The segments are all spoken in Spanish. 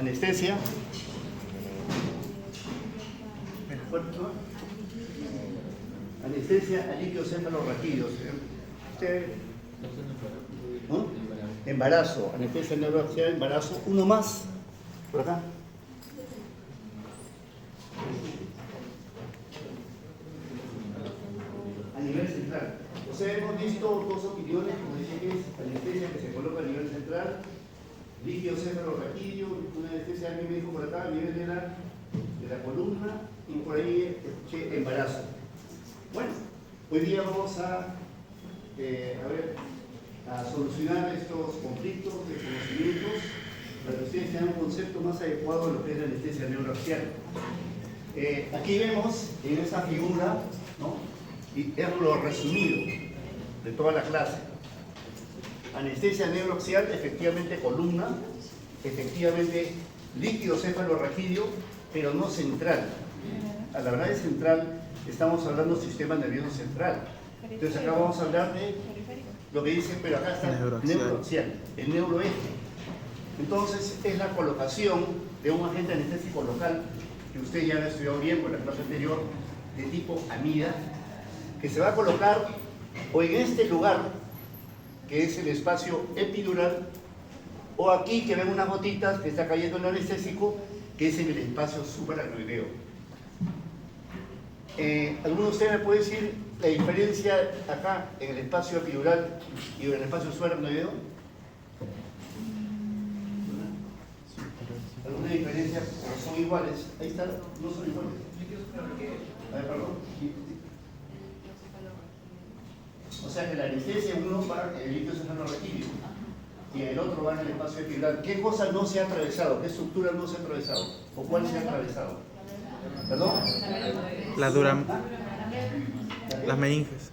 anestesia. Anestesia a líquidos cefalorraquídeos. Usted, ¿no? Embarazo, anestesia neuroaxial, embarazo. Uno más, por acá. A nivel central. O sea, hemos visto dos opiniones, como dice que es anestesia que se coloca a nivel central, líquido cefalorraquídeo, una anestesia, alguien me dijo por acá, a nivel de la columna, y por ahí escuché embarazo. Bueno, hoy día vamos a solucionar estos conflictos de conocimientos para que ustedes tengan un concepto más adecuado de lo que es la anestesia neuroaxial. Aquí vemos en esa figura, ¿no? Y es lo resumido de toda la clase. Anestesia neuroaxial, efectivamente columna, efectivamente líquido cefalorraquídeo, pero no central. A la hora de central, estamos hablando del sistema nervioso central. Entonces acá vamos a hablar de lo que dice, pero acá está neuroaxial, el neuroeje. Entonces es la colocación de un agente anestésico local, que usted ya lo estudió bien por la clase anterior, de tipo amida, que se va a colocar o en este lugar, que es el espacio epidural, o aquí que ven unas gotitas que está cayendo el anestésico, que es en el espacio supraracnoideo. ¿Alguno de ustedes me puede decir la diferencia acá en el espacio epidural y en el espacio supraracnoideo? ¿Alguna diferencia? ¿O son iguales? Ahí está, no son iguales. A ver, perdón. O sea que la anestesia en uno va en el líquido cefalorraquídeo y en el otro va en el espacio epidural. ¿Qué cosa no se ha atravesado? ¿Qué estructura no se ha atravesado? ¿O cuál se ha atravesado? ¿Perdón? La dura... Las meninges.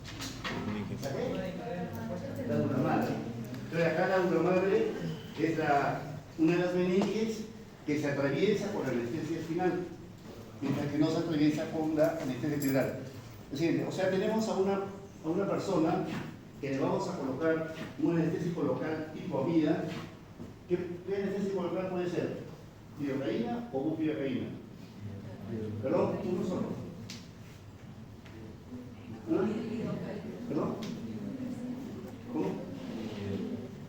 La dura madre. Entonces acá la dura madre es una de las meninges que se atraviesa con la anestesia espinal, mientras que no se atraviesa con la anestesia epidural. O sea, tenemos a una persona que le vamos a colocar un anestésico local tipo amida. ¿Qué anestésico local puede ser? ¿Lidocaína o bupivacaína? ¿Perdón? Uno solo. ¿Ah? ¿Perdón? ¿Cómo?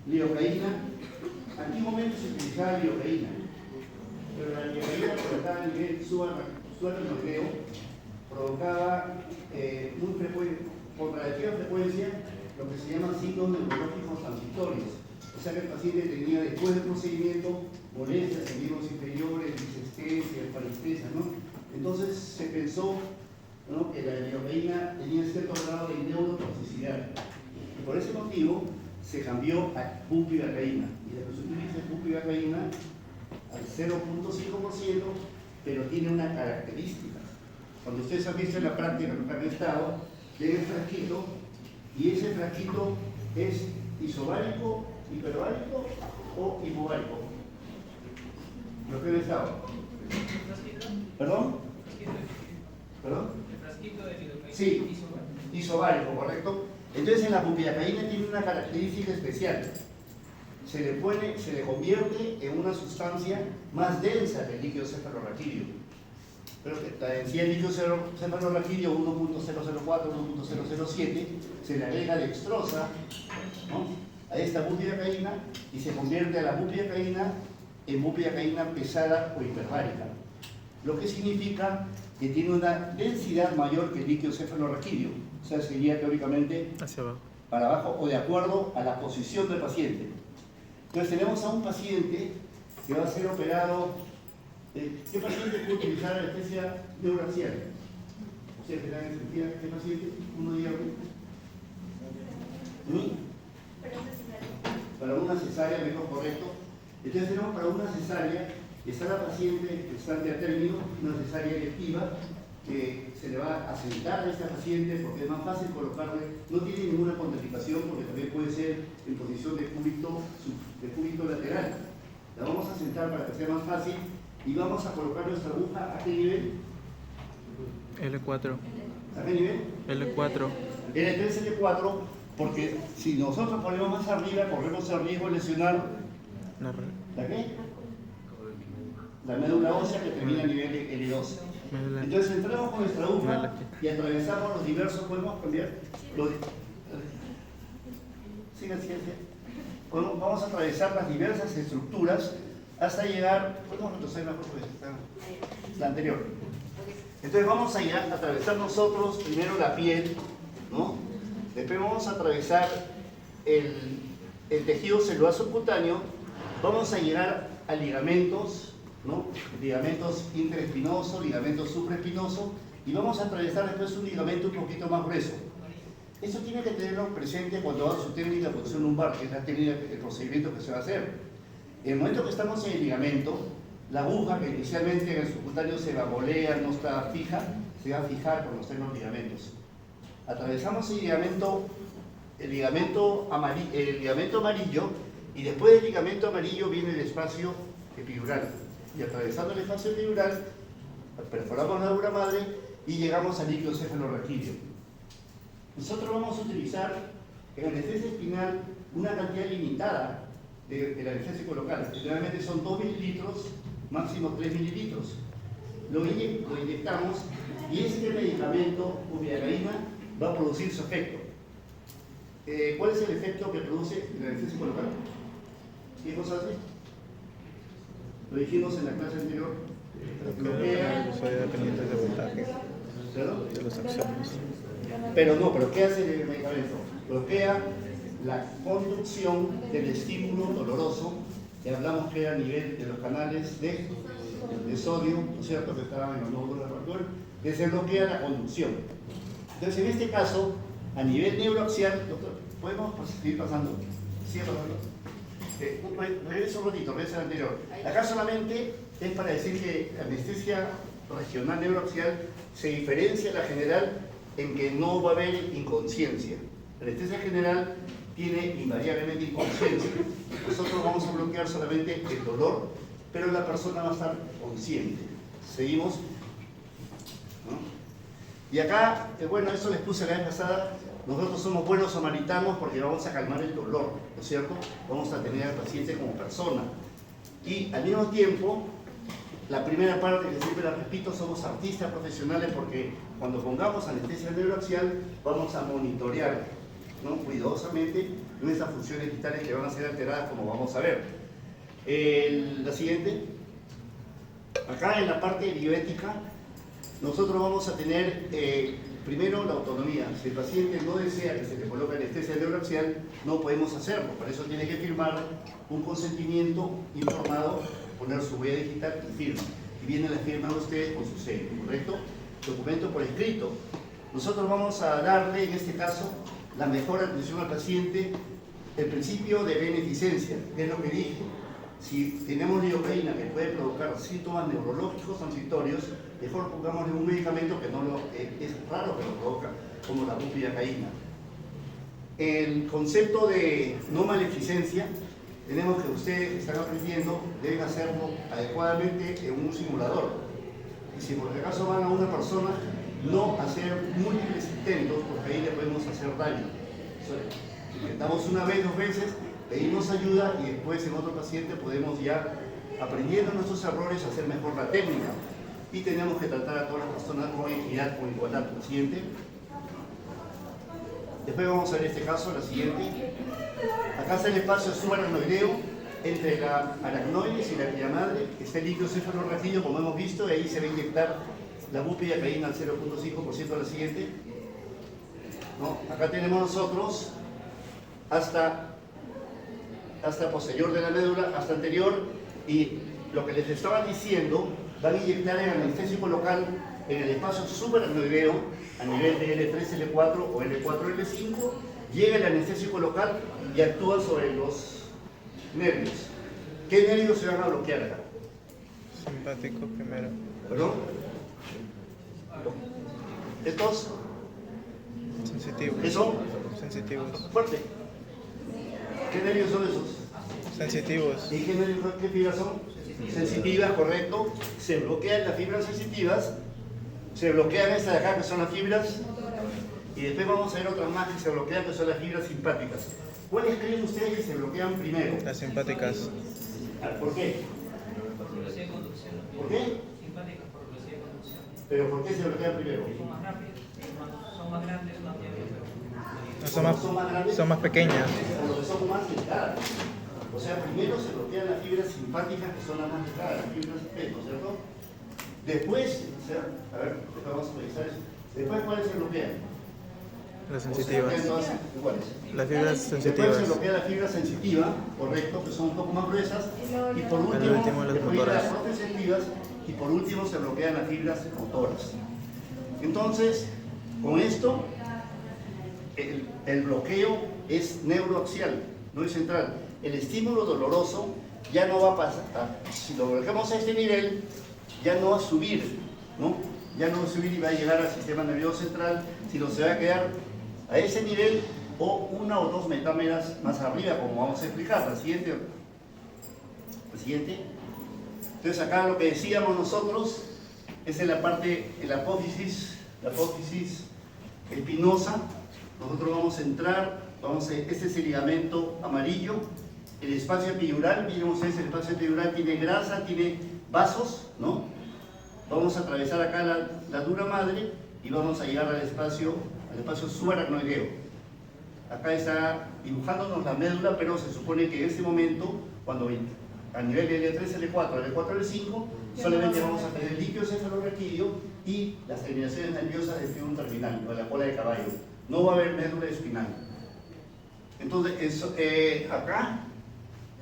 Lidocaína. Antiguamente se utilizaba lidocaína, pero la lidocaína colocada a nivel supraracnoideo provocaba muy frecuente, con relativa frecuencia, lo que se llama signos neurológicos transitorios. O sea que el paciente tenía, después del procedimiento, molestias en miembros inferiores, disestesia, parestesia, ¿no? Entonces se pensó, ¿no?, que la lidocaína tenía cierto grado de neurotoxicidad. Y por ese motivo se cambió a bupivacaína. Y la que se utiliza es bupivacaína al 0.5%, pero tiene una característica. Cuando ustedes han visto en la práctica, lo que han estado, tiene el frasquito, y ese frasquito es isobárico, hiperbárico o hipovárico. Lo que han estado. ¿Perdón? ¿Perdón? El frasquito de lidocaína. Sí, isobárico, correcto. Entonces en la bupivacaína tiene una característica especial. Se le convierte en una sustancia más densa que el líquido cefalorraquídeo. Pero la densidad del líquido cefalorraquídeo 1.004, 1.007, se le agrega dextrosa, ¿no?, a esta bupivacaína y se convierte a la bupivacaína en bupivacaína pesada o hiperbárica. Lo que significa que tiene una densidad mayor que el líquido cefalorraquídeo. O sea, sería teóricamente Hacia abajo. para abajo o de acuerdo a la posición del paciente. Entonces tenemos a un paciente que va a ser operado. ¿Qué paciente puede utilizar anestesia neuroaxial? O sea, ¿qué paciente? Uno diga. Para una cesárea, mejor, correcto. Entonces tenemos para una cesárea, está la paciente gestante a término, una cesárea electiva, que se le va a sentar a esta paciente porque es más fácil colocarle, no tiene ninguna contraindicación porque también puede ser en posición de cúbito lateral. La vamos a sentar para que sea más fácil y vamos a colocar nuestra aguja ¿a qué nivel? L4. ¿A qué nivel? L4. L3, L4, porque si nosotros ponemos más arriba, corremos el riesgo de lesionar. La red. ¿La qué? la médula ósea que termina a nivel de L12. Médula. Entonces entramos con nuestra aguja Médula. y atravesamos los diversos, ¿podemos cambiar? Siga, siga, siga. Vamos a atravesar las diversas estructuras hasta llegar, podemos retroceder mejor porque está la anterior. Entonces vamos a llegar a atravesar nosotros primero la piel, ¿no? Después vamos a atravesar el tejido celular subcutáneo, vamos a llegar a ligamentos, ¿no? Ligamentos interespinosos, ligamentos supraespinosos, y vamos a atravesar después un ligamento un poquito más grueso. Eso tiene que tenerlo presente cuando haga su técnica de posición lumbar, que es la técnica, el procedimiento que se va a hacer. En el momento que estamos en el ligamento, la aguja que inicialmente en el subcutáneo se bambolea, no está fija, se va a fijar cuando estén los ligamentos. Atravesamos el ligamento amarillo, y después del ligamento amarillo viene el espacio epidural. Y atravesando el espacio epidural, perforamos la dura madre y llegamos al líquido cefalorraquídeo. Nosotros vamos a utilizar en anestesia espinal una cantidad limitada del anestésico local. Generalmente son 2 mililitros, máximo 3 mililitros. Lo inyectamos y este medicamento, bupivacaína, va a producir su efecto. ¿Cuál es el efecto que produce el anestésico local? ¿Qué cosa hace? Lo dijimos en la clase anterior. Bloquea. Soy dependiente de voltaje ¿Perdón? de los axones. Pero ¿qué hace el medicamento? Bloquea la conducción del estímulo doloroso, que hablamos que era a nivel de los canales de sodio, ¿no es cierto?, que estaban en los nódulos de Bartol, que se bloquea la conducción. Entonces, en este caso, a nivel neuroaxial, doctor, ¿podemos seguir pasando? Sigue pasando. Regresa un ratito, regresa al anterior. Acá solamente es para decir que la anestesia regional neuroaxial se diferencia de la general en que no va a haber inconsciencia. La anestesia general tiene invariablemente inconsciencia. Nosotros vamos a bloquear solamente el dolor, pero la persona va a estar consciente. Seguimos, ¿no? Y acá, bueno, eso les puse la vez pasada. Nosotros somos buenos samaritanos porque vamos a calmar el dolor, ¿no es cierto? Vamos a tener al paciente como persona. Y al mismo tiempo, la primera parte, que siempre la repito, somos artistas profesionales porque cuando pongamos anestesia neuroaxial vamos a monitorear, ¿no?, cuidadosamente nuestras funciones vitales que van a ser alteradas, como vamos a ver. La siguiente. Acá en la parte bioética, nosotros vamos a tener primero la autonomía. Si el paciente no desea que se le coloque anestesia neuroaxial, no podemos hacerlo. Para eso tiene que firmar un consentimiento informado, poner su huella digital y firma. Y viene la firma de ustedes con su sello, ¿correcto? Documento por escrito. Nosotros vamos a darle, en este caso, la mejor atención al paciente, el principio de beneficencia, que es lo que dije. Si tenemos lidocaína que puede provocar síntomas neurológicos transitorios, mejor pongámosle un medicamento que no es raro que lo provoca, como la bupivacaína. El concepto de no maleficencia, tenemos que ustedes están aprendiendo, deben hacerlo adecuadamente en un simulador. Y si por acaso van a una persona, no hacer múltiples intentos, porque ahí le podemos hacer daño. Intentamos una vez, 2 veces, pedimos ayuda y después en otro paciente podemos ya, aprendiendo nuestros errores, hacer mejor la técnica. Y tenemos que tratar a todas las personas con equidad, con igualdad. La siguiente. Después vamos a ver este caso, la siguiente. Acá está el espacio subaracnoideo entre la aracnoides y la cría madre. Está el líquido cefalorraquídeo, como hemos visto, y ahí se va a inyectar la bupivacaína al 0.5% a la siguiente. ¿No? Acá tenemos nosotros hasta posterior de la médula, hasta anterior, y lo que les estaba diciendo, van a inyectar el anestésico local en el espacio subaracnoideo a nivel de L3, L4 o L4, L5, llega el anestésico local y actúa sobre los nervios. ¿Qué nervios se van a bloquear acá? Simpático primero. ¿Perdón? ¿Estos? Sensitivos. ¿Qué son? Sensitivos. Fuerte. ¿Qué nervios son esos? Sensitivos. ¿Y qué fibras son? Sensitivas, correcto. Se bloquean las fibras sensitivas, se bloquean estas de acá que son las fibras, y después vamos a ver otras más que se bloquean que son las fibras simpáticas. ¿Cuáles creen ustedes que se bloquean primero? Las simpáticas. ¿Por qué? ¿Por qué? Simpáticas por velocidad de conducción. ¿Pero por qué se bloquea primero? Son más rápidas, son más grandes, no tienen, No, son más pequeñas. O los que son más delgadas. O sea, primero se bloquean las fibras simpáticas, que son las más delgadas, las fibras P, ¿no es cierto? Después, o sea, a ver, después vamos a revisar eso. Después, ¿cuáles se bloquean? Las O sensitivas. sea, todas iguales. Las fibras Después se sensitivas. bloquea la fibra sensitiva, correcto, que son un poco más gruesas. Y por Al último, último, las después motoras. las prosensitivas. Y por último se bloquean las fibras motoras. Entonces, con esto, el bloqueo es neuroaxial, no es central. El estímulo doloroso ya no va a pasar, si lo bloqueamos a este nivel, ya no va a subir, ¿no? Ya no va a subir y va a llegar al sistema nervioso central, sino se va a quedar a ese nivel o una o dos metámeras más arriba, como vamos a explicar. La siguiente. Entonces acá lo que decíamos nosotros es en la parte, en la apófisis espinosa. Nosotros vamos a entrar, este es el ligamento amarillo, el espacio epidural, miren ustedes, el espacio epidural tiene grasa, tiene vasos, ¿no? Vamos a atravesar acá la dura madre y vamos a llegar al espacio subaracnoideo. Acá está dibujándonos la médula, pero se supone que en este momento, cuando a nivel de L3, L4, L4, L5, solamente vamos a tener el líquido cefalorraquídeo y las terminaciones nerviosas del fibrón terminal, o de la cola de caballo. No va a haber médula espinal. Entonces, acá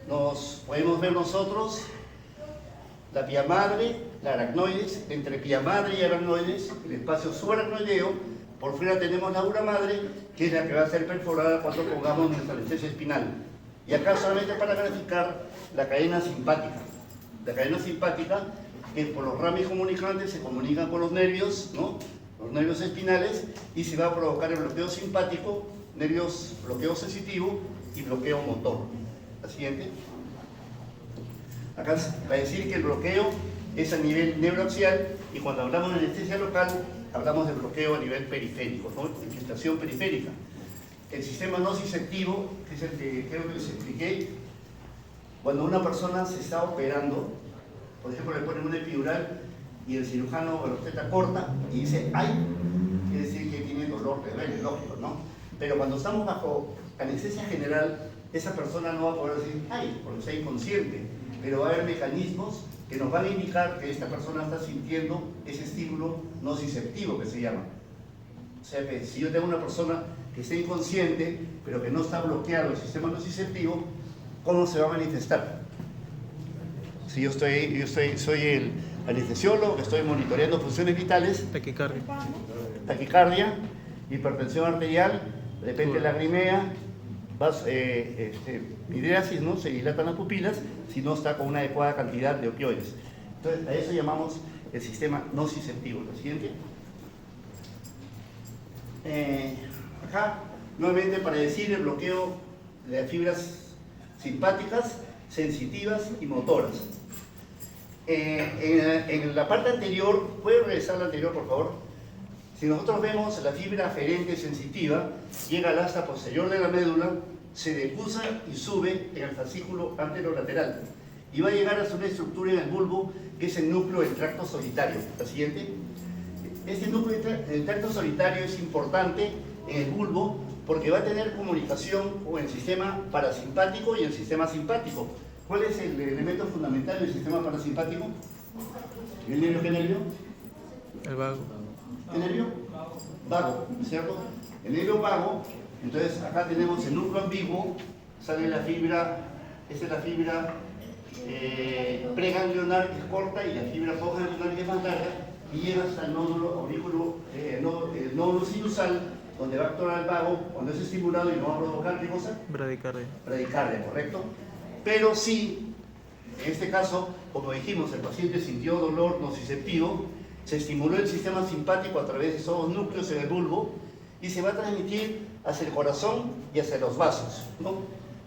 nos podemos ver nosotros la pía madre, la aracnoides, entre pía madre y aracnoides, el espacio subaracnoideo. Por fuera tenemos la dura madre, que es la que va a ser perforada cuando pongamos nuestra anestesia espinal. Y acá solamente para graficar la cadena simpática. La cadena simpática, que por los ramis comunicantes se comunican con los nervios, ¿no? Los nervios espinales, y se va a provocar el bloqueo simpático, bloqueo sensitivo y bloqueo motor. La siguiente. Acá va a decir que el bloqueo es a nivel neuroaxial, y cuando hablamos de anestesia local, hablamos de bloqueo a nivel periférico, ¿no? Infiltración periférica. El sistema nociceptivo, que es el que creo que les expliqué, cuando una persona se está operando, por ejemplo, le ponen una epidural y el cirujano la obstetra corta y dice ¡ay! Quiere decir que tiene dolor, que duele, lógico, ¿no? Pero cuando estamos bajo anestesia general, esa persona no va a poder decir ¡ay! Porque está inconsciente, pero va a haber mecanismos que nos van a indicar que esta persona está sintiendo ese estímulo nociceptivo que se llama. O sea que si yo tengo una persona que está inconsciente, pero que no está bloqueado el sistema nociceptivo, ¿cómo se va a manifestar? Si yo soy el anestesiólogo, que estoy monitoreando funciones vitales, taquicardia, hipertensión arterial, de repente lagrimea, midriasis, ¿no? Se dilatan las pupilas si no está con una adecuada cantidad de opioides. Entonces, a eso llamamos el sistema nociceptivo. Lo siguiente. Acá, nuevamente para decir el bloqueo de las fibras simpáticas, sensitivas y motoras. En la parte anterior, ¿puede regresar a la anterior, por favor? Si nosotros vemos la fibra aferente sensitiva, llega al asta posterior de la médula, se decusa y sube en el fascículo anterolateral y va a llegar a una estructura en el bulbo que es el núcleo del tracto solitario. La siguiente. Este núcleo del tracto solitario es importante en el bulbo porque va a tener comunicación con el sistema parasimpático y el sistema simpático. ¿Cuál es el elemento fundamental del sistema parasimpático? ¿El nervio qué nervio? El vago. ¿El nervio? Vago, ¿cierto? El nervio vago, entonces acá tenemos el núcleo ambiguo, sale la fibra, esta es la fibra preganglionar que es corta y la fibra postganglionar que es más larga, y llega hasta el nódulo aurículo, el nódulo sinusal, donde va a actuar el vago cuando es estimulado y no va a provocar ¿qué cosa? Bradicardia. Bradicardia, ¿correcto? Pero sí, en este caso, como dijimos, el paciente sintió dolor nociceptivo, se estimuló el sistema simpático a través de esos núcleos en el bulbo y se va a transmitir hacia el corazón y hacia los vasos, ¿no?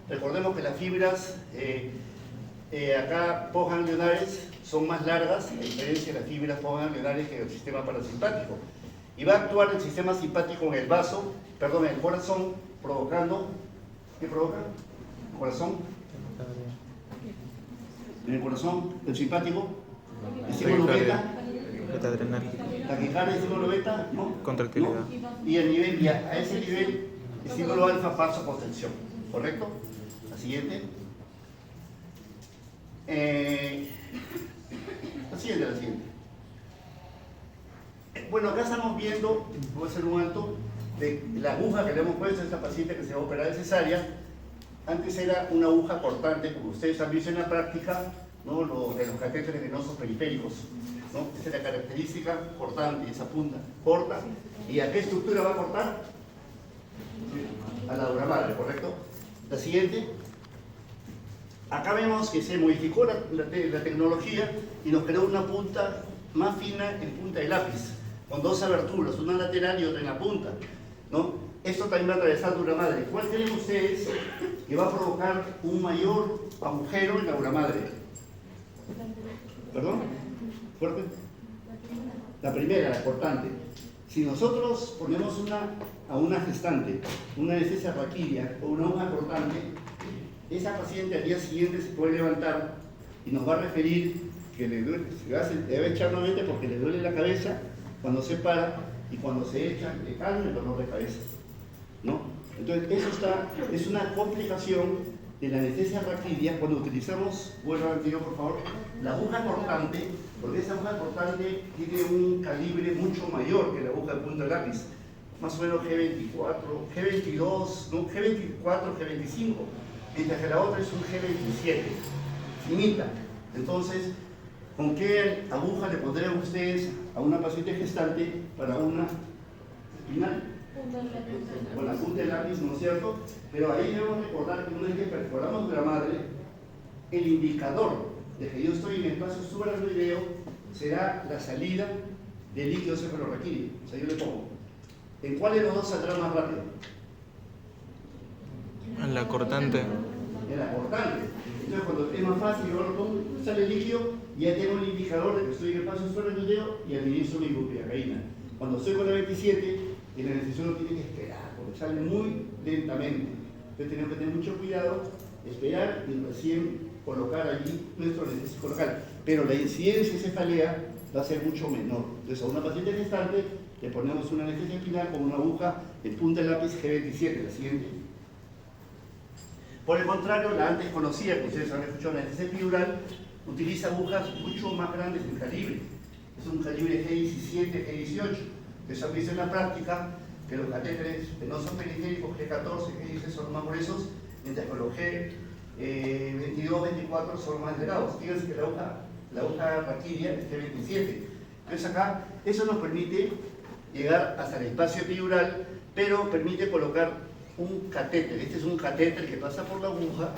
Recordemos que las fibras acá postganglionares son más largas, a diferencia de las fibras postganglionares que el sistema parasimpático. Y va a actuar el sistema simpático en el vaso, perdón, en el corazón, provocando, ¿qué provoca? ¿El corazón? En el corazón, el simpático, Estímulo beta, Beta adrenal. taquicardia, estímulo beta, ¿no? Contractilidad. ¿No? Y el nivel, y a ese nivel, estímulo alfa, paso por tensión, ¿correcto? La siguiente. La siguiente. Bueno, acá estamos viendo, voy a hacer un alto, de la aguja que le hemos puesto a esta paciente que se va a operar de cesárea. Antes era una aguja cortante, como ustedes han visto en la práctica, ¿no? De los catéteres venosos periféricos, ¿no? Esa es la característica cortante, esa punta corta. ¿Y a qué estructura va a cortar? A la dura madre, ¿correcto? La siguiente. Acá vemos que se modificó la tecnología y nos creó una punta más fina en punta de lápiz, con dos aberturas, una lateral y otra en la punta, ¿no? Esto también va a atravesar dura madre. ¿Cuál creen ustedes que va a provocar un mayor agujero en la dura madre? ¿Perdón? ¿Fuerte? La primera, la cortante. Si nosotros ponemos a una gestante, una anestesia raquídea o una aguja cortante, esa paciente al día siguiente se puede levantar y nos va a referir que le duele, se debe echar nuevamente porque le duele la cabeza cuando se para y cuando se echa le calma el dolor de cabeza, ¿no? Entonces eso es una complicación de la anestesia raquídea cuando utilizamos, vuelvo al anterior por favor, la aguja cortante, porque esa aguja cortante tiene un calibre mucho mayor que la aguja de punta de lápiz, más o menos G24, G22, ¿no? G24, G25, mientras que la otra es un G27, finita. Entonces, ¿con qué aguja le pondrían ustedes a una paciente gestante para una espinal? Con la punta de lápiz, ¿no es cierto? Pero ahí debemos recordar que una vez que perforamos la madre, el indicador de que yo estoy en el espacio subaracnoideo será la salida del líquido cefalorraquídeo. O sea, yo le pongo, ¿en cuál de los dos saldrá más rápido? En la cortante. En la cortante. Entonces, cuando es más fácil, yo lo pongo, sale el líquido y ya tengo el indicador de que estoy en el espacio subaracnoideo y administro mi bupivacaína. Cuando estoy con la 27, el anestesiólogo no tiene que esperar, porque sale muy lentamente. Entonces tenemos que tener mucho cuidado, esperar y recién colocar allí nuestro anestésico local. Pero la incidencia de cefalea va a ser mucho menor. Entonces a una paciente gestante le ponemos una anestesia espinal con una aguja de punta de lápiz G27, la siguiente. Por el contrario, la antes conocida, que ustedes han escuchado, la anestesia epidural, utiliza agujas mucho más grandes en calibre. Es un calibre G17, G18. Ustedes han visto en la práctica que los catéteres venosos periféricos G14, G16 son más gruesos, mientras que los G22, 24 son más delgados. Fíjense que la aguja raquídea es G27. Entonces acá, eso nos permite llegar hasta el espacio epidural, pero permite colocar un catéter. Este es un catéter que pasa por la aguja,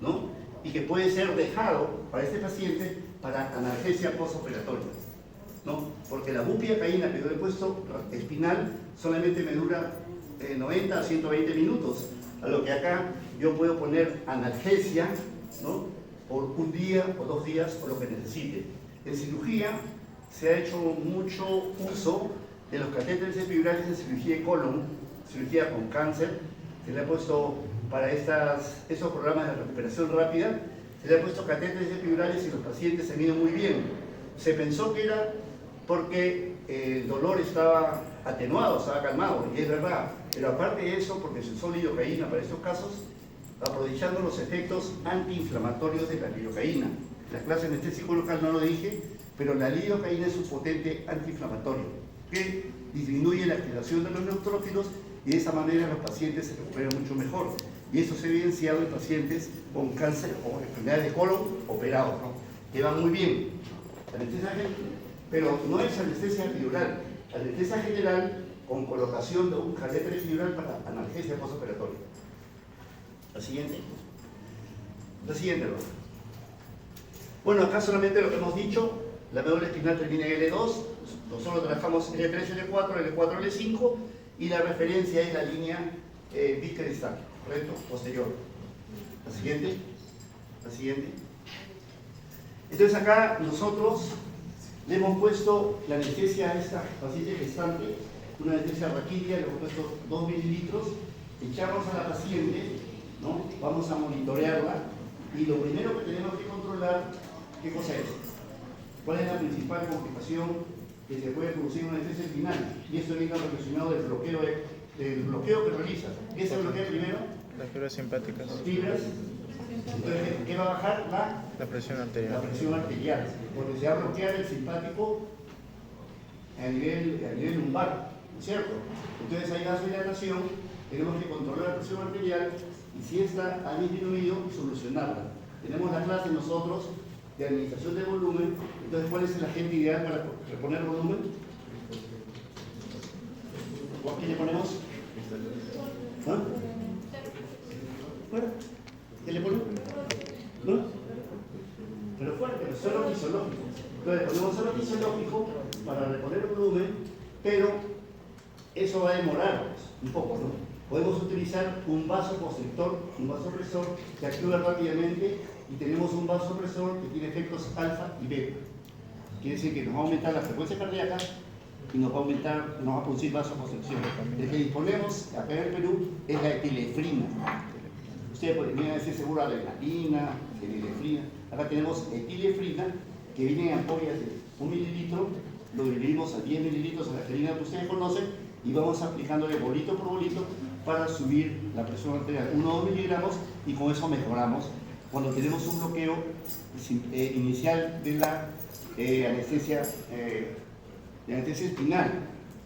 ¿no? Y que puede ser dejado para este paciente para analgesia postoperatoria, ¿no? Porque la bupivacaína que yo le he puesto espinal solamente me dura 90 a 120 minutos, a lo que acá yo puedo poner analgesia, ¿no? Por un día o 2 días o lo que necesite. En cirugía se ha hecho mucho uso de los catéteres epidurales en cirugía de colon, cirugía con cáncer. Se le ha puesto para esos programas de recuperación rápida, se le ha puesto catéteres epidurales y los pacientes se han ido muy bien. Se pensó que era porque el dolor estaba atenuado, estaba calmado, y es verdad, pero aparte de eso, porque se usó lidocaína para estos casos, aprovechando los efectos antiinflamatorios de la lidocaína. La clase anestésico local no lo dije, pero la lidocaína es un potente antiinflamatorio que disminuye la activación de los neutrófilos y de esa manera los pacientes se recuperan mucho mejor. Y eso se ha evidenciado en pacientes con cáncer o enfermedades de colon operados, ¿no? Que van muy bien. Pero no es anestesia epidural, anestesia general con colocación de un catéter epidural para analgesia postoperatoria. La siguiente. ¿no? Bueno, acá solamente lo que hemos dicho, la médula espinal termina en L2, nosotros trabajamos L3, L4, L4, L5 y la referencia es la línea bicristal, correcto, posterior. La siguiente. Entonces acá nosotros le hemos puesto la anestesia a esta paciente gestante, una anestesia raquídea, le hemos puesto 2 mililitros, echamos a la paciente, ¿no? Vamos a monitorearla y lo primero que tenemos que controlar, ¿qué cosa es? ¿Cuál es la principal complicación que se puede producir en una anestesia final? Y esto viene relacionado del bloqueo que realiza. ¿Qué se bloquea primero? Las fibras simpáticas. Las fibras. Entonces, ¿qué va a bajar? La presión La arterial. presión arterial, porque se va a bloquear el simpático a nivel lumbar, ¿no es cierto? Entonces hay vasodilatación, tenemos que controlar la presión arterial y si esta ha disminuido, solucionarla. Tenemos la clase nosotros de administración de volumen, entonces ¿cuál es el agente ideal para reponer volumen? ¿Qué le ponemos? ¿Ah? ¿Fuera? ¿Qué le ponemos? ¿No? Pero fuerte, pero solo fisiológico. Entonces ponemos solo fisiológico para reponer el volumen, pero eso va a demorar un poco, ¿no? Podemos utilizar un vasoconstrictor, un vasopresor que actúa rápidamente y tenemos un vasopresor que tiene efectos alfa y beta. Quiere decir que nos va a aumentar la frecuencia cardíaca y nos va a producir vasoconstricción. El que disponemos acá en el Perú es la etilefrina. Ustedes podrían decir seguro adrenalina, etilefrina. Acá tenemos etilefrina que viene en ampollas de 1 mililitro, lo dividimos a 10 mililitros de la etilefrina que ustedes conocen y vamos aplicándole bolito por bolito para subir la presión arterial, 1 o 2 miligramos, y con eso mejoramos cuando tenemos un bloqueo inicial de la anestesia espinal.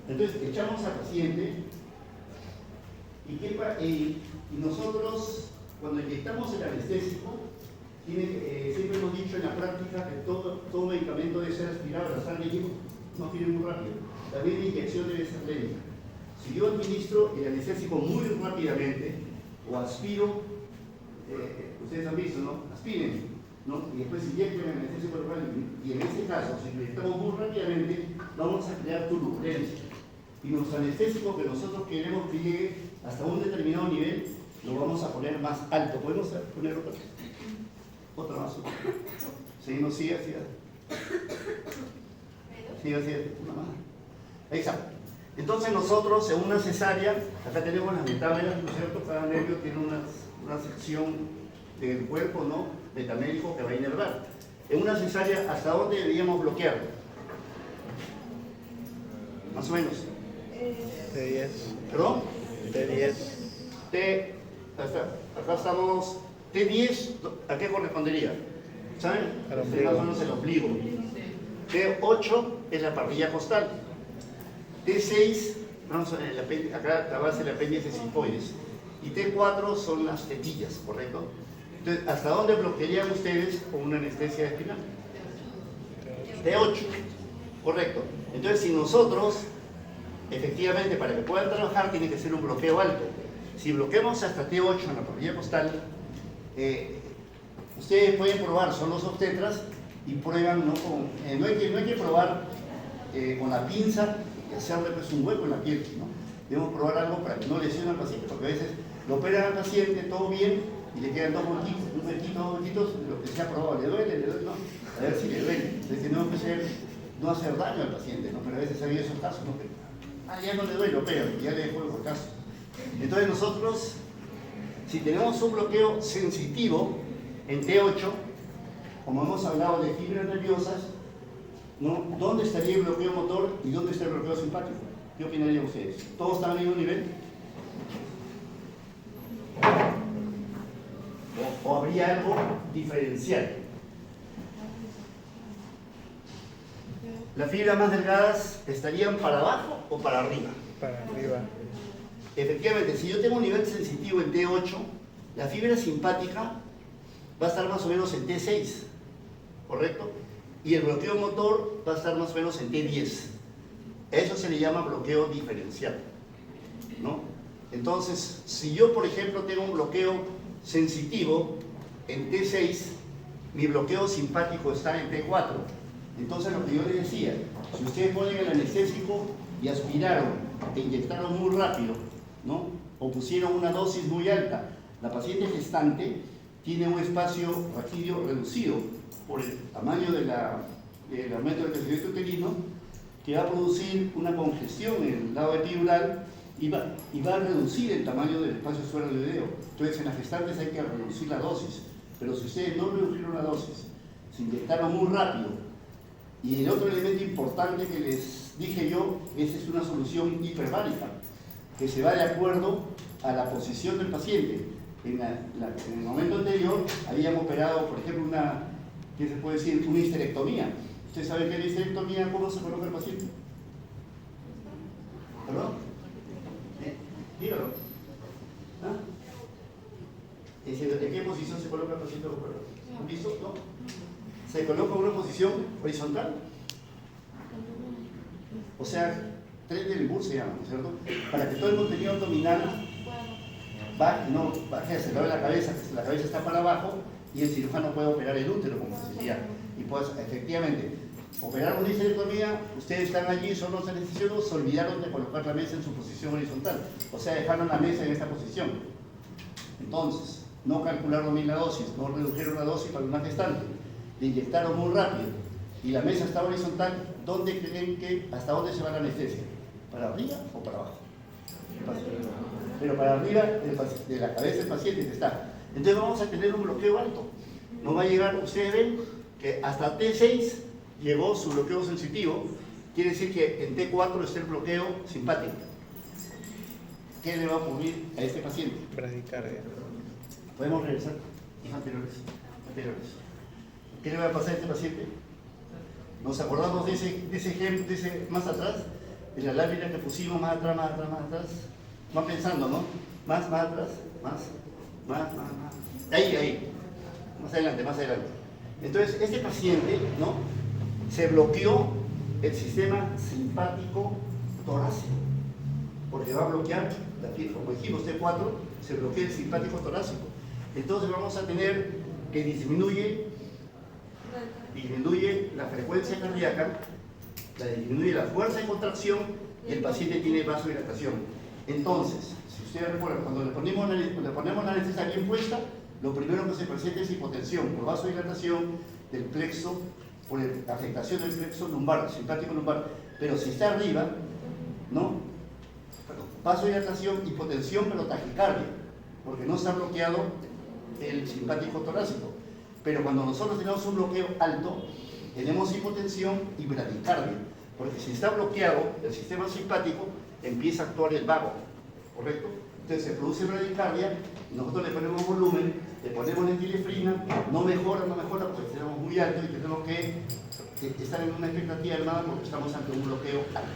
Entonces echamos al paciente y nosotros cuando inyectamos el anestésico, siempre hemos dicho en la práctica que todo medicamento debe ser aspirado a la sangre y no tiene muy rápido. También la inyección debe ser lenta. Si yo administro el anestésico muy rápidamente o aspiro, ustedes han visto, ¿no? Aspiren, ¿no? Y después inyecten el anestésico local y en este caso, si lo inyectamos muy rápidamente, vamos a crear turbulencia. Y nuestro anestésico que nosotros queremos que llegue hasta un determinado nivel, lo vamos a poner más alto. ¿Podemos poner otra más? Seguimos, siga. Siga, una más. Ahí está. Entonces nosotros en una cesárea, acá tenemos las metámeras, ¿no es cierto? Cada nervio tiene una sección del cuerpo, ¿no? Metamédico que va a inervar. En una cesárea, ¿hasta dónde deberíamos bloquearlo? Más o menos. T10. ¿Perdón? T10. Acá estamos. T10, ¿a qué correspondería? ¿Saben? Al ombligo. Más o menos el ombligo. T8 es la parrilla costal. T6, acá la base del apéndice sifoides. Y T4 son las tetillas, ¿correcto? Entonces, ¿hasta dónde bloquearían ustedes con una anestesia espinal? T8, correcto. Entonces, si nosotros, efectivamente, para que puedan trabajar, tiene que ser un bloqueo alto. Si bloqueamos hasta T8 en la parrilla costal, ustedes pueden probar, son los obstetras, y prueban, ¿no? No hay que probar con la pinza y hacerle pues, un hueco en la piel, ¿no? Debemos probar algo para que no lesione al paciente, porque a veces lo operan al paciente, todo bien, y le quedan dos huequitos, lo que se ha probado, ¿le duele? ¿No? A ver si le duele. Entonces tenemos que no hacer daño al paciente, ¿no? Pero a veces ha habido esos casos, ¿no? Ya no le duele, lo operan, ya le dejó el caso. Entonces nosotros, si tenemos un bloqueo sensitivo en T8, como hemos hablado de fibras nerviosas, ¿no? ¿Dónde estaría el bloqueo motor y dónde está el bloqueo simpático? ¿Qué opinarían ustedes? ¿Todos están al mismo nivel? ¿O habría algo diferencial? ¿Las fibras más delgadas estarían para abajo o para arriba? Para arriba. Efectivamente, si yo tengo un nivel sensitivo en T8, la fibra simpática va a estar más o menos en T6, ¿correcto? Y el bloqueo motor va a estar más o menos en T10. Eso se le llama bloqueo diferencial, ¿no? Entonces, si yo, por ejemplo, tengo un bloqueo sensitivo en T6, mi bloqueo simpático está en T4. Entonces, lo que yo les decía, si ustedes ponen el anestésico y aspiraron e inyectaron muy rápido, ¿no? O pusieron una dosis muy alta, la paciente gestante tiene un espacio raquídeo reducido por el tamaño del aumento del crecimiento uterino, que va a producir una congestión en el lado epidural y va a reducir el tamaño del espacio suero-duodeno. Entonces, en las gestantes hay que reducir la dosis. Pero si ustedes no redujeron la dosis, se inyectaron muy rápido Y el otro elemento importante que les dije yo, esa es una solución hiperbárica, que se va de acuerdo a la posición del paciente. En el momento anterior habían operado, por ejemplo, ¿qué se puede decir? Una histerectomía. ¿Usted sabe qué es la histerectomía? ¿Cómo se coloca el paciente? ¿Perdón? Dígalo. ¿Ah? ¿En qué posición se coloca el paciente operado? ¿Han visto? ¿No? Se coloca en una posición horizontal. O sea, tren del Lemur se llama, ¿no es cierto? Para que todo el contenido abdominal baje hacia el lado de la cabeza, que la cabeza está para abajo y el cirujano puede operar el útero con facilidad. Y pues, efectivamente, operar una histerectomía, ustedes están allí, son los anestesiólogos, se olvidaron de colocar la mesa en su posición horizontal. O sea, dejaron la mesa en esta posición. Entonces, no calcularon bien la dosis, no redujeron la dosis para una gestante, le inyectaron muy rápido y la mesa está horizontal. ¿Dónde creen que, hasta dónde se va la anestesia? ¿Para arriba o para abajo? Pero para arriba de la cabeza del paciente que está. Entonces vamos a tener un bloqueo alto. No va a llegar, ustedes ven que hasta T6 llegó su bloqueo sensitivo, quiere decir que en T4 está el bloqueo simpático. ¿Qué le va a ocurrir a este paciente? Bradicardia. Podemos regresar anteriores. ¿Qué le va a pasar a este paciente? ¿Nos acordamos de ese ejemplo, de ese más atrás? De la lámina que pusimos más atrás. Van pensando, ¿no? Más atrás, más. Ahí. Más adelante. Entonces, este paciente, ¿no? Se bloqueó el sistema simpático torácico, porque va a bloquear, como dijimos, T4, se bloquea el simpático torácico. Entonces vamos a tener que disminuye la frecuencia cardíaca, disminuye la fuerza de contracción y el paciente tiene vasodilatación. Entonces, si ustedes recuerdan, cuando le ponemos la anestesia bien puesta, lo primero que se presenta es hipotensión por vasodilatación del plexo, por la afectación del plexo lumbar, simpático lumbar. Pero si está arriba, ¿no? Vasodilatación, hipotensión, pero taquicardia, porque no está bloqueado el simpático torácico. Pero cuando nosotros tenemos un bloqueo alto, tenemos hipotensión y bradicardia, porque si está bloqueado el sistema simpático, empieza a actuar el vago, ¿correcto? Entonces se produce bradicardia, y nosotros le ponemos volumen, le ponemos lentilefrina, no mejora porque tenemos muy alto y tenemos que estar en una expectativa elevada porque estamos ante un bloqueo alto.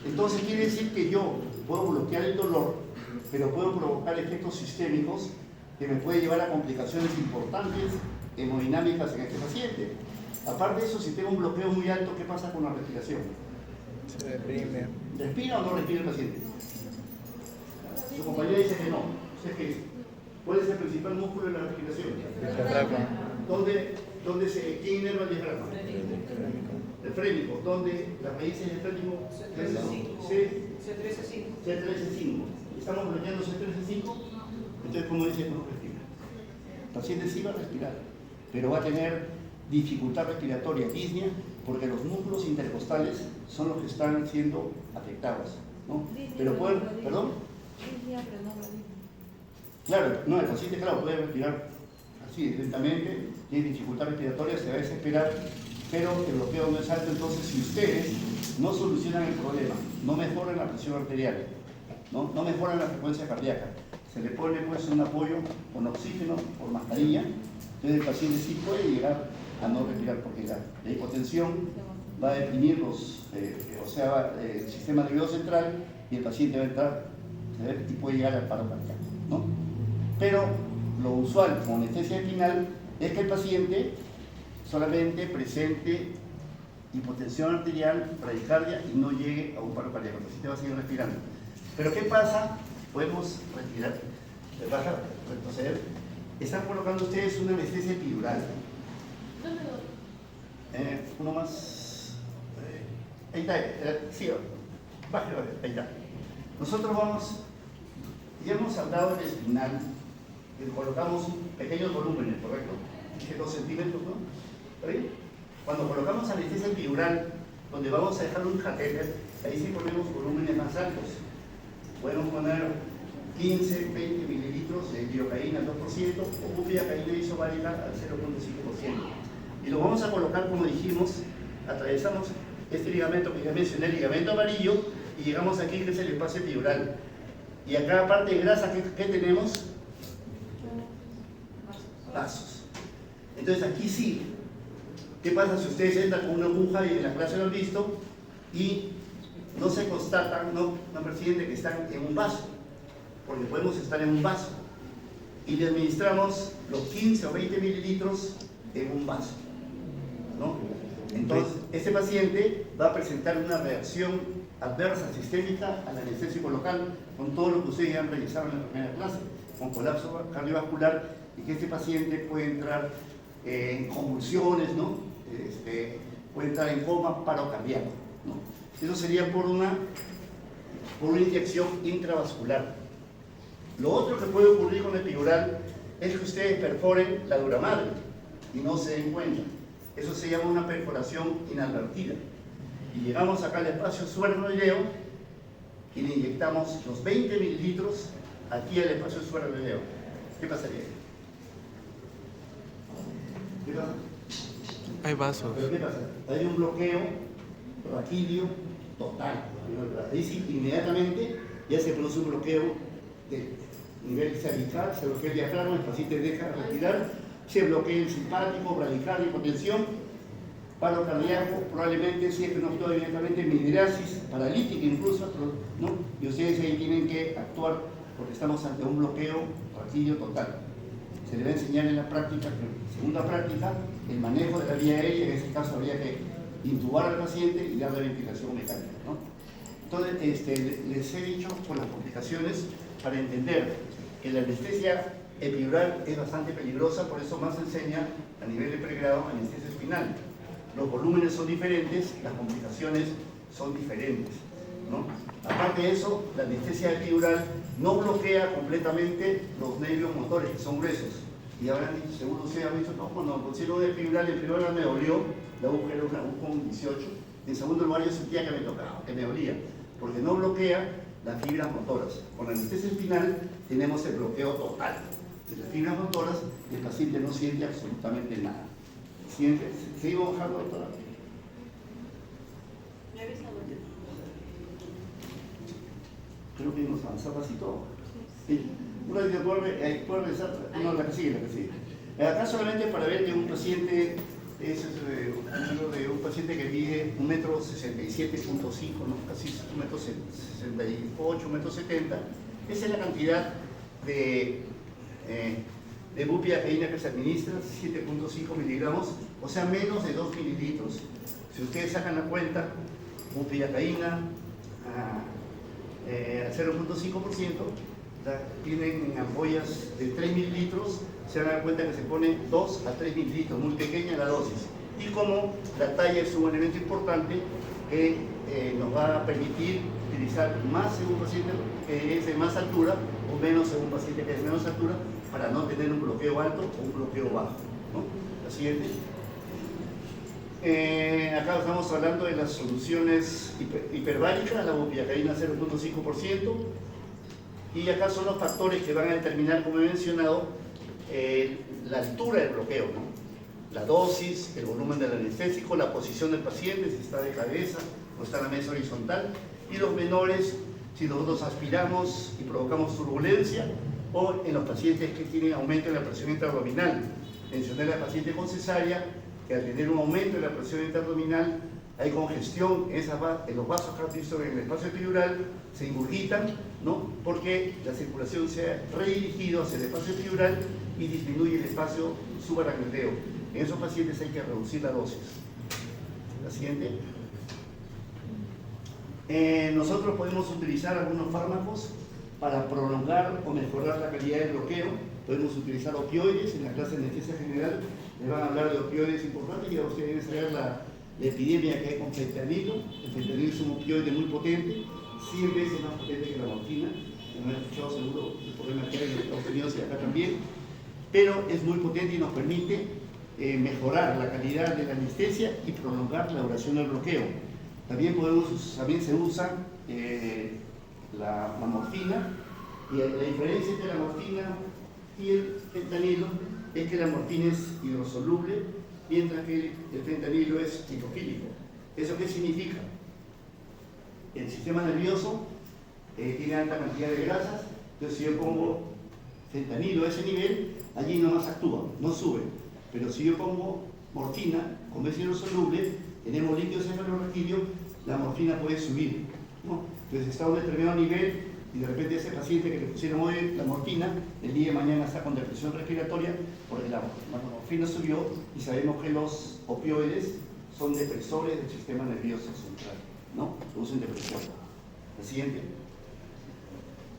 Entonces quiere decir que yo puedo bloquear el dolor, pero puedo provocar efectos sistémicos que me puede llevar a complicaciones importantes hemodinámicas en este paciente. Aparte de eso, si tengo un bloqueo muy alto, ¿qué pasa con la respiración? Se deprime. ¿Respira o no respira el paciente? Su compañera dice que no. ¿Usted qué dice? ¿Cuál es el principal músculo de la respiración? ¿Quién inerva el diafragma? El frénico. ¿Dónde las raíces del frénico? C13-5. ¿Estamos bloqueando C13-5? Entonces, ¿cómo dice que no respira? El paciente sí va a respirar, pero va a tener dificultad respiratoria, disnea, porque los músculos intercostales son los que están siendo afectados, ¿no? Pero pueden, ¿perdón? Claro, no, el paciente, claro, puede respirar así, lentamente, tiene dificultad respiratoria, se va a desesperar, pero el bloqueo no es alto. Entonces, si ustedes no solucionan el problema, no mejoran la presión arterial, no mejoran la frecuencia cardíaca, se le pone pues un apoyo con oxígeno por mascarilla, entonces el paciente sí puede llegar a no respirar, porque la hipotensión va a deprimir el sistema nervioso central y el paciente va a entrar y puede llegar al paro cardíaco, ¿no? Pero lo usual con anestesia espinal es que el paciente solamente presente hipotensión arterial, bradicardia y no llegue a un paro cardíaco. El paciente va a seguir respirando. Pero ¿qué pasa? Podemos respirar, retroceder. Están colocando ustedes una anestesia epidural. Uno más. Ahí está, sí, baje, ahí está. Nosotros ya hemos hablado del espinal, que colocamos pequeños volúmenes, ¿correcto? Dije 2 centímetros, ¿no? ¿Ahí? Cuando colocamos anestesia epidural, donde vamos a dejar un catéter, ahí sí ponemos volúmenes más altos. Podemos poner 15, 20 mililitros de lidocaína al 2% o bupivacaína isobárica al 0.5%. Y lo vamos a colocar, como dijimos, atravesamos este ligamento que ya mencioné, el ligamento amarillo, y llegamos aquí, que es el espacio epidural. Y acá, aparte de grasa, ¿qué tenemos? Vasos. Entonces aquí sí, ¿qué pasa si ustedes entran con una aguja, y en la clase lo han visto, y no se constatan, no perciben de que están en un vaso? Porque podemos estar en un vaso y le administramos los 15 o 20 mililitros en un vaso, ¿no? Entonces, este paciente va a presentar una reacción adversa sistémica al anestésico local, con todo lo que ustedes ya han revisado en la primera clase, con colapso cardiovascular, y que este paciente puede entrar en convulsiones, ¿no? Puede entrar en coma, paro cardíaco, ¿no? Eso sería por una inyección intravascular. Lo otro que puede ocurrir con el epidural es que ustedes perforen la dura madre y no se den cuenta. Eso se llama una perforación inadvertida. Y llegamos acá al espacio suero-ileo y le inyectamos los 20 mililitros aquí al espacio suero-ileo. ¿Qué pasaría? ¿Qué pasa? Hay vasos. ¿Pero qué pasa? Hay un bloqueo raquídeo total. Ahí sí, inmediatamente ya se produce un bloqueo de nivel cervical, se bloquea el diafragma, el paciente deja de respirar, se bloquea el simpático, bradicardia, hipotensión, paro cardíaco, probablemente, si es que no estoy directamente, midriasis, paralítica incluso, ¿no? Y ustedes ahí tienen que actuar porque estamos ante un bloqueo raquídeo total. Se le va a enseñar en la práctica, segunda práctica, el manejo de la vía aérea. En este caso habría que intubar al paciente y darle ventilación mecánica, ¿no? Entonces, les he dicho por las complicaciones, para entender que la anestesia epidural es bastante peligrosa, por eso más se enseña a nivel de pregrado anestesia espinal. Los volúmenes son diferentes, las complicaciones son diferentes, ¿no? Aparte de eso, la anestesia epidural no bloquea completamente los nervios motores, que son gruesos. Y habrán dicho, seguro ustedes han dicho, no, cuando pusieron el epidural, en primer lugar me dolió, la aguja era una aguja 18, en segundo lugar yo sentía que me tocaba, que me dolía, porque no bloquea las fibras motoras. Con la anestesia espinal tenemos el bloqueo total de las fibras motoras, el paciente no siente absolutamente nada. ¿Seguimos bajando, doctora? Creo que nos avanzamos así todo. Sí. Una vez que puede regresar, no, la que sigue, la que sigue. Acá solamente para ver que un paciente es de un paciente que mide 1,67.5 m, ¿no? Casi 1,68 m, 1,70 m. Esa es la cantidad de bupivacaína que se administra, 7.5 miligramos, o sea, menos de 2 mililitros. Si ustedes sacan la cuenta, bupivacaína al 0.5%, tienen ampollas de 3 mililitros, se dan cuenta que se pone 2 a 3 mililitros, muy pequeña la dosis. Y como la talla es un elemento importante que nos va a permitir utilizar más en un paciente que es de más altura o menos en un paciente que es de menos altura, para no tener un bloqueo alto o un bloqueo bajo, ¿no? La siguiente. Acá estamos hablando de las soluciones hiperbáricas, la bupivacaína 0.5%, y acá son los factores que van a determinar, como he mencionado, la altura del bloqueo, ¿no? La dosis, el volumen del anestésico, la posición del paciente, si está de cabeza o está en la mesa horizontal, y los menores, si nosotros aspiramos y provocamos turbulencia, o en los pacientes que tienen aumento de la presión intraabdominal. Mencioné a la paciente con cesárea, que al tener un aumento de la presión intraabdominal hay congestión en los vasos cardíacos en el espacio epidural, se ingurgitan, ¿no? Porque la circulación se ha redirigido hacia el espacio epidural y disminuye el espacio subaracnoideo. En esos pacientes hay que reducir la dosis. La siguiente. Nosotros podemos utilizar algunos fármacos para prolongar o mejorar la calidad del bloqueo. Podemos utilizar opioides. En la clase de anestesia general les van a hablar de opioides importantes, y a ustedes deben saber la epidemia que hay con fentanilo. El fentanilo es un opioide muy potente, 100 veces más potente que la morfina. No he escuchado seguro el problema que hay en Estados Unidos y acá también, pero es muy potente y nos permite mejorar la calidad de la anestesia y prolongar la duración del bloqueo. También se usa la morfina, y la diferencia entre la morfina y el fentanilo es que la morfina es hidrosoluble mientras que el fentanilo es hidrofílico. ¿Eso qué significa? El sistema nervioso tiene alta cantidad de grasas, entonces si yo pongo fentanilo a ese nivel, allí nomás actúa, no sube. Pero si yo pongo morfina, como es hidrosoluble, tenemos líquido cefalorraquídeo, la morfina puede subir, ¿no? Entonces está a un determinado nivel y de repente ese paciente que le pusieron hoy la morfina, el día de mañana está con depresión respiratoria porque la morfina subió y sabemos que los opioides son depresores del sistema nervioso central, ¿no? Producen depresión. El siguiente.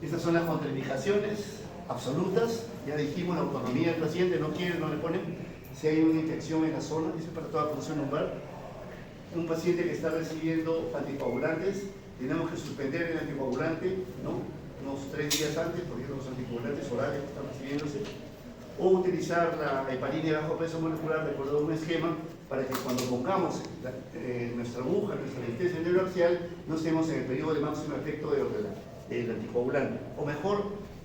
Estas son las contraindicaciones absolutas. Ya dijimos, la autonomía del paciente, no quiere, no le ponen. Si hay una infección en la zona, eso es para toda función lumbar. Un paciente que está recibiendo anticoagulantes, tenemos que suspender el anticoagulante, ¿no? Unos 3 días antes, porque los anticoagulantes orales que están recibiéndose, o utilizar la heparina de bajo peso molecular, recordado un esquema, para que cuando pongamos nuestra aguja, nuestra anestesia neuroaxial, no estemos en el periodo de máximo efecto del anticoagulante. O mejor,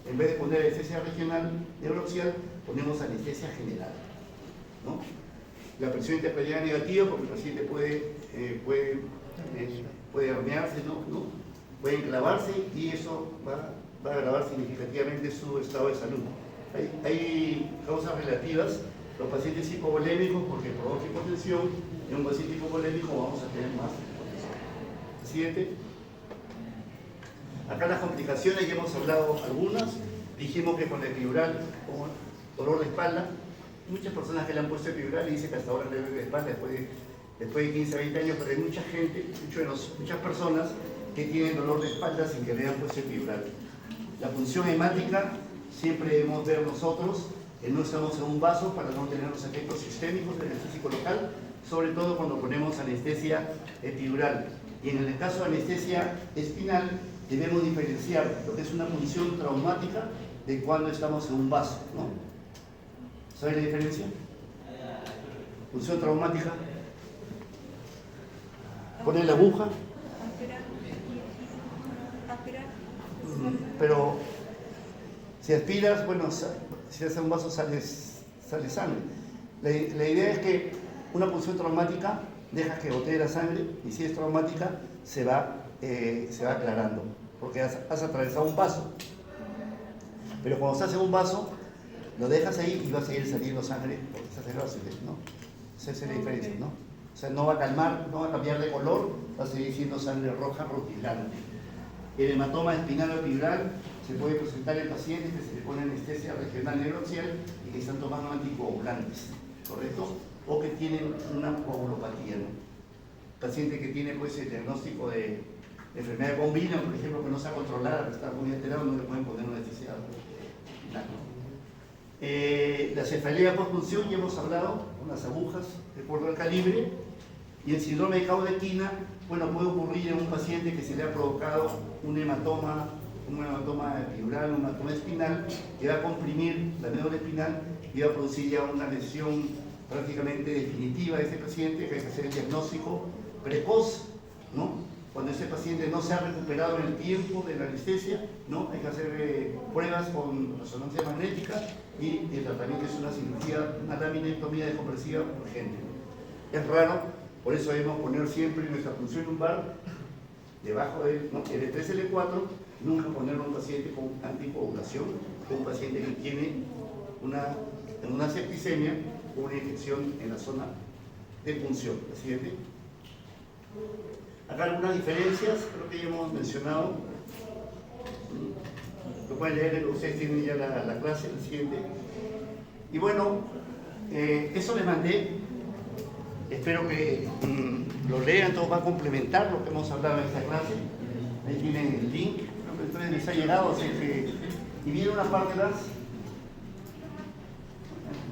en vez de poner anestesia regional neuroaxial, ponemos anestesia general, ¿no? La presión intracraniana negativa, porque el paciente puede herniarse, ¿no? Puede enclavarse y eso va a agravar significativamente su estado de salud. Hay causas relativas, los pacientes hipovolémicos porque provoca hipotensión, y un paciente hipovolémico vamos a tener más hipotensión. Siguiente. Acá las complicaciones, ya hemos hablado algunas, dijimos que con el epidural, con dolor de espalda, muchas personas que le han puesto epidural y dicen que hasta ahora le duele de espalda después de 15 a 20 años, pero hay mucha gente, muchas personas que tienen dolor de espalda sin que le hayan puesto epidural. La función hemática siempre debemos ver nosotros que no estamos en un vaso para no tener los efectos sistémicos del anestésico local, sobre todo cuando ponemos anestesia epidural. Y en el caso de anestesia espinal debemos diferenciar lo que es una función traumática de cuando estamos en un vaso, ¿no? ¿Sabe la diferencia? Función traumática. Poner la aguja. Pero si aspiras, bueno, si haces un vaso sale sangre. La idea es que una punción traumática deja que gotee la sangre y si es traumática se va aclarando, porque has atravesado un vaso. Pero cuando estás en un vaso, lo dejas ahí y va a seguir saliendo sangre porque se hace vaso, ¿no? Esa es la diferencia, ¿no? O sea, no va a calmar, no va a cambiar de color, va a seguir siendo sangre roja rutilante. El hematoma espinal o epidural se puede presentar en pacientes que se le pone anestesia regional neuroaxial y que están tomando anticoagulantes, ¿correcto? O que tienen una coagulopatía, ¿no? Paciente que tiene pues el diagnóstico de enfermedad de von Willebrand, por ejemplo, que no se ha controlado, que está muy alterado, no le pueden poner una anestesia final, ¿no? La cefalea postpunción, ya hemos hablado, con las agujas de acuerdo al calibre, y el síndrome de Caudequina, bueno, puede ocurrir en un paciente que se le ha provocado un hematoma epidural, un hematoma espinal, que va a comprimir la médula espinal y va a producir ya una lesión prácticamente definitiva de ese paciente, que hay que hacer el diagnóstico precoz, ¿no? Cuando ese paciente no se ha recuperado en el tiempo de la anestesia, ¿no? Hay que hacer pruebas con resonancia magnética y el tratamiento es una cirugía, una laminectomía descompresiva urgente. Es raro, por eso debemos poner siempre nuestra punción lumbar debajo del L3, L4, nunca ponerlo a un paciente con anticoagulación o un paciente que tiene una septicemia o una infección en la zona de punción. ¿La siguiente? Acá algunas diferencias, creo que ya hemos mencionado. Lo pueden leer, ustedes tienen ya la clase, la siguiente. Y bueno, eso les mandé. Espero que lo lean, todo va a complementar lo que hemos hablado en esta clase. Ahí tienen el link, entonces les ha llegado, así que... Y viene una parte más.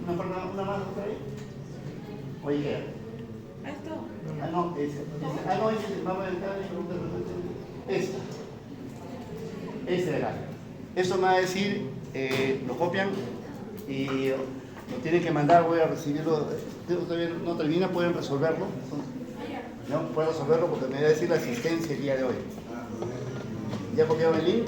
Una más otra vez. Oye, ¿Esto? no, ese. Vamos a entrar en esta. Este de acá. Eso me va a decir, lo copian y lo tienen que mandar, voy a recibirlo. Todavía no termina, pueden resolverlo. No puedo resolverlo porque me va a decir la asistencia el día de hoy. ¿Ya copiaron el link?